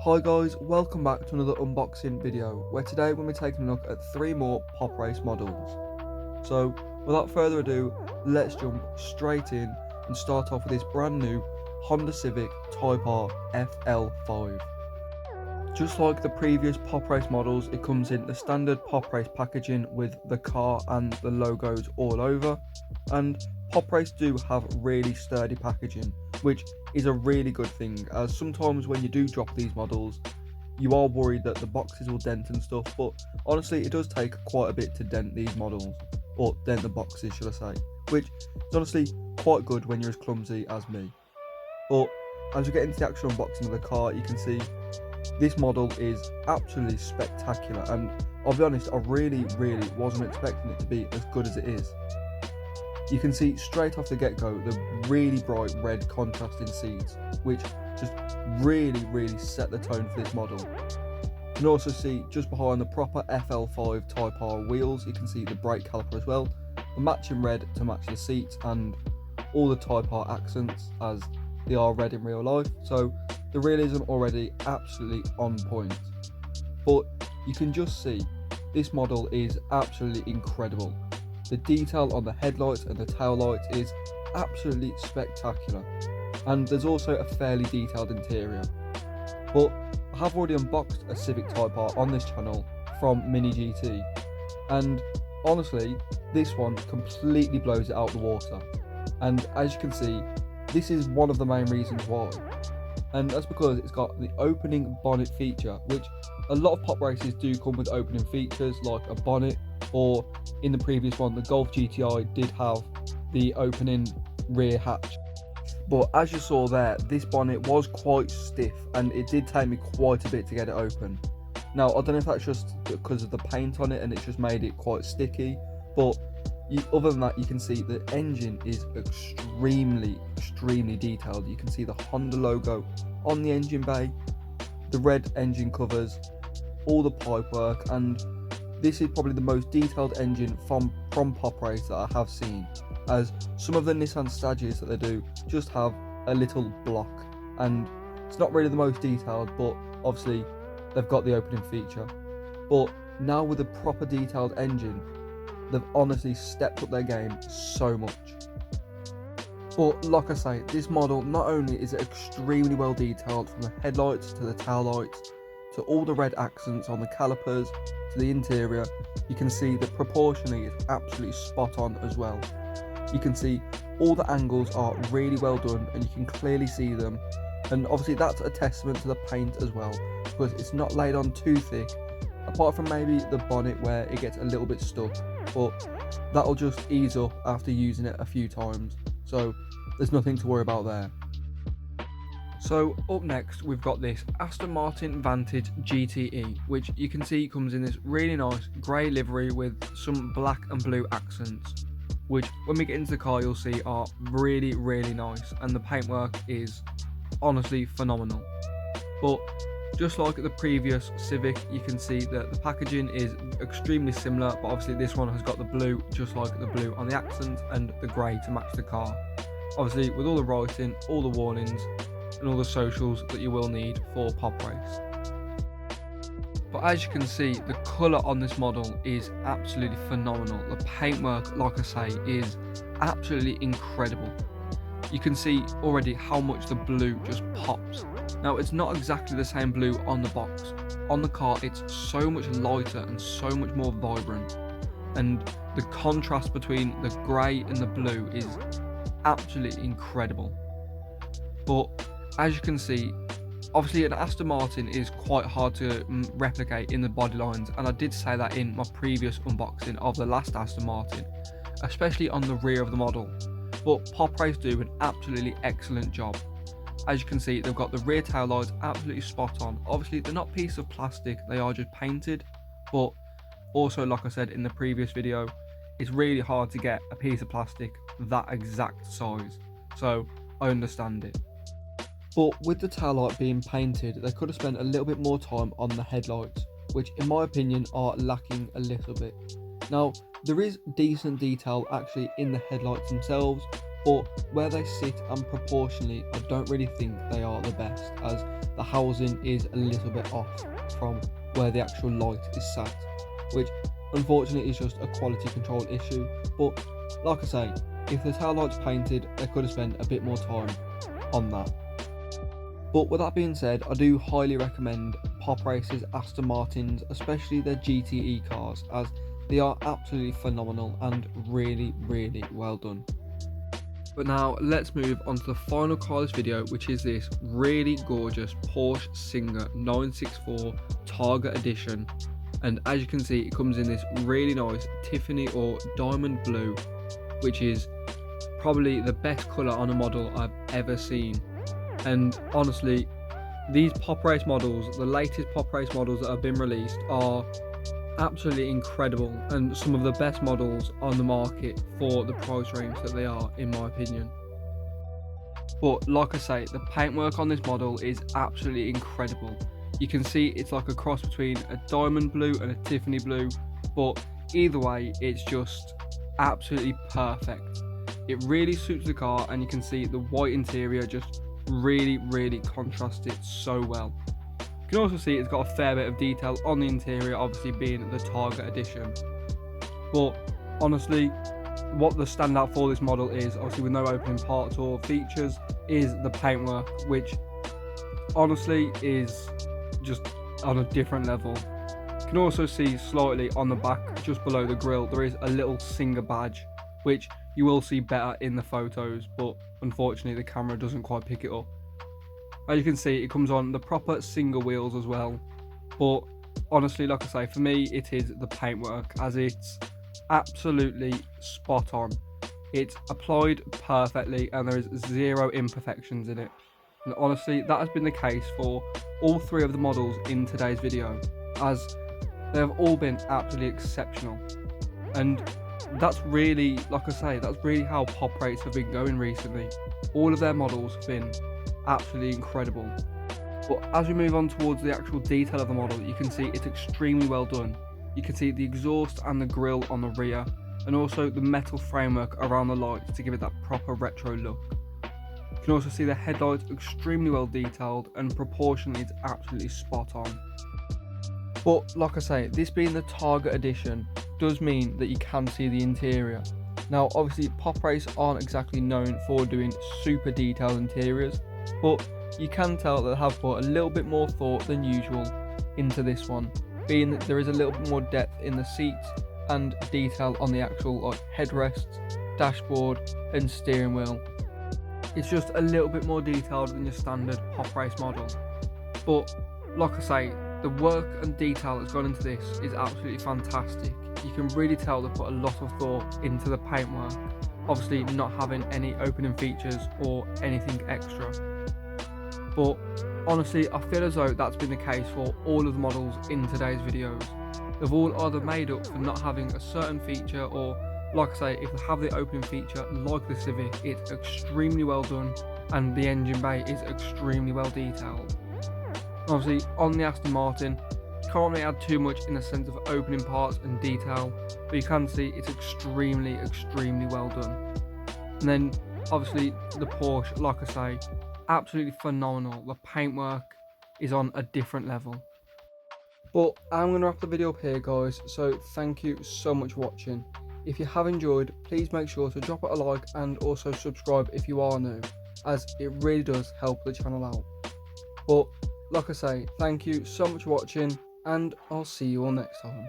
Hi guys, welcome back to another unboxing video where today we'll be taking a look at 3 more PopRace models. So without further ado, let's jump straight in and start off with this brand new Honda Civic Type R FL5. Just like the previous PopRace models, it comes in the standard PopRace packaging with the car and the logos all over, and PopRace do have really sturdy packaging, which is a really good thing, as sometimes when you do drop these models you are worried that the boxes will dent and stuff, but honestly it does take quite a bit to dent these models, or dent the boxes should I say, which is honestly quite good when you're as clumsy as me. But as we get into the actual unboxing of the car, you can see this model is absolutely spectacular, and I'll be honest, I really wasn't expecting it to be as good as it is. You can see straight off the get-go the really bright red contrasting seats, which just really set the tone for this model. You can also see just behind the proper FL5 Type R wheels, you can see the brake caliper as well, the matching red to match the seats, and all the Type R accents as they are red in real life, so the realism already absolutely on point. But you can just see this model is absolutely incredible. The detail on the headlights and the tail lights is absolutely spectacular, and there's also a fairly detailed interior. But I have already unboxed a Civic Type R on this channel from Mini GT, and honestly this one completely blows it out the water, and as you can see this is one of the main reasons why, and that's because it's got the opening bonnet feature, which a lot of pop races do come with opening features like a bonnet, or in the previous one the Golf GTI did have the opening rear hatch. But as you saw there, this bonnet was quite stiff and it did take me quite a bit to get it open. Now I don't know if that's just because of the paint on it and it just made it quite sticky, but other than that you can see the engine is extremely detailed. You can see the Honda logo on the engine bay, the red engine covers, all the pipework, and this is probably the most detailed engine from PopRace that I have seen, as some of the Nissan Stages that they do just have a little block and it's not really the most detailed, but obviously they've got the opening feature. But now with a proper detailed engine, they've honestly stepped up their game so much. But like I say, this model not only is it extremely well detailed from the headlights to the tail lights to all the red accents on the calipers to the interior, you can see that proportionally it's absolutely spot on as well. You can see all the angles are really well done and you can clearly see them, and obviously that's a testament to the paint as well, because it's not laid on too thick, apart from maybe the bonnet where it gets a little bit stuck, but that'll just ease up after using it a few times, so there's nothing to worry about there. So up next we've got this Aston Martin Vantage GTE, which you can see comes in this really nice grey livery with some black and blue accents, which when we get into the car you'll see are really nice, and the paintwork is honestly phenomenal. But just like the previous Civic, you can see that the packaging is extremely similar, but obviously this one has got the blue just like the blue on the accent and the grey to match the car, obviously with all the writing, all the warnings and all the socials that you will need for PopRace. But as you can see, the colour on this model is absolutely phenomenal. The paintwork, like I say, is absolutely incredible. You can see already how much the blue just pops. Now it's not exactly the same blue on the box. On the car it's so much lighter and so much more vibrant, and the contrast between the grey and the blue is absolutely incredible. But as you can see, obviously an Aston Martin is quite hard to replicate in the body lines, and I did say that in my previous unboxing of the last Aston Martin, especially on the rear of the model. But PopRace do an absolutely excellent job. As you can see, they've got the rear tail lights absolutely spot on. Obviously they're not pieces of plastic, they are just painted, but also like I said in the previous video, it's really hard to get a piece of plastic that exact size, so I understand it. But with the tail light being painted, they could have spent a little bit more time on the headlights, which in my opinion are lacking a little bit. Now there is decent detail actually in the headlights themselves, but where they sit and proportionally, I don't really think they are the best, as the housing is a little bit off from where the actual light is sat, which unfortunately is just a quality control issue. But like I say, if the tail light's painted, they could have spent a bit more time on that. But with that being said, I do highly recommend PopRace's Aston Martins, especially their GTE cars, as they are absolutely phenomenal and really well done. But now let's move on to the final car of this video, which is this really gorgeous Porsche Singer 964 Targa edition. And as you can see, it comes in this really nice Tiffany or diamond blue, which is probably the best colour on a model I've ever seen. And honestly, these PopRace models, the latest PopRace models that have been released, are absolutely incredible and some of the best models on the market for the price range that they are, in my opinion. But like I say, the paintwork on this model is absolutely incredible. You can see it's like a cross between a diamond blue and a Tiffany blue, but either way it's just absolutely perfect. It really suits the car, and you can see the white interior just really contrasts it so well. You can also see it's got a fair bit of detail on the interior, obviously being the Targa edition. But honestly, what the standout for this model is, obviously with no opening parts or features, is the paintwork, which honestly is just on a different level. You can also see slightly on the back, just below the grille, there is a little Singer badge, which you will see better in the photos, but unfortunately the camera doesn't quite pick it up. As you can see, it comes on the proper Singer wheels as well. But honestly, like I say, for me it is the paintwork, as it's absolutely spot on. It's applied perfectly and there is zero imperfections in it. And honestly, that has been the case for all three of the models in today's video, as they have all been absolutely exceptional. And that's really, like I say, that's really how PopRace have been going recently. All of their models have been absolutely incredible. But as we move on towards the actual detail of the model, you can see it's extremely well done. You can see the exhaust and the grille on the rear, and also the metal framework around the lights to give it that proper retro look. You can also see the headlights extremely well detailed, and proportionally it's absolutely spot on. But like I say, this being the Targa edition does mean that you can see the interior. Now obviously PopRace aren't exactly known for doing super detailed interiors, but you can tell that they have put a little bit more thought than usual into this one, being that there is a little bit more depth in the seats and detail on the actual headrests, dashboard and steering wheel. It's just a little bit more detailed than your standard PopRace model. But like I say, the work and detail that's gone into this is absolutely fantastic. You can really tell they put a lot of thought into the paintwork, obviously not having any opening features or anything extra. But honestly, I feel as though that's been the case for all of the models in today's videos. They've all either made up for not having a certain feature, or like I say, if they have the opening feature like the Civic, it's extremely well done and the engine bay is extremely well detailed. Obviously on the Aston Martin, can't really add too much in the sense of opening parts and detail, but you can see it's extremely well done. And then obviously the Porsche, like I say, absolutely phenomenal. The paintwork is on a different level. But I'm going to wrap the video up here, guys, so thank you so much for watching. If you have enjoyed, please make sure to drop it a like and also subscribe if you are new, as it really does help the channel out. But like I say, thank you so much for watching, and I'll see you all next time.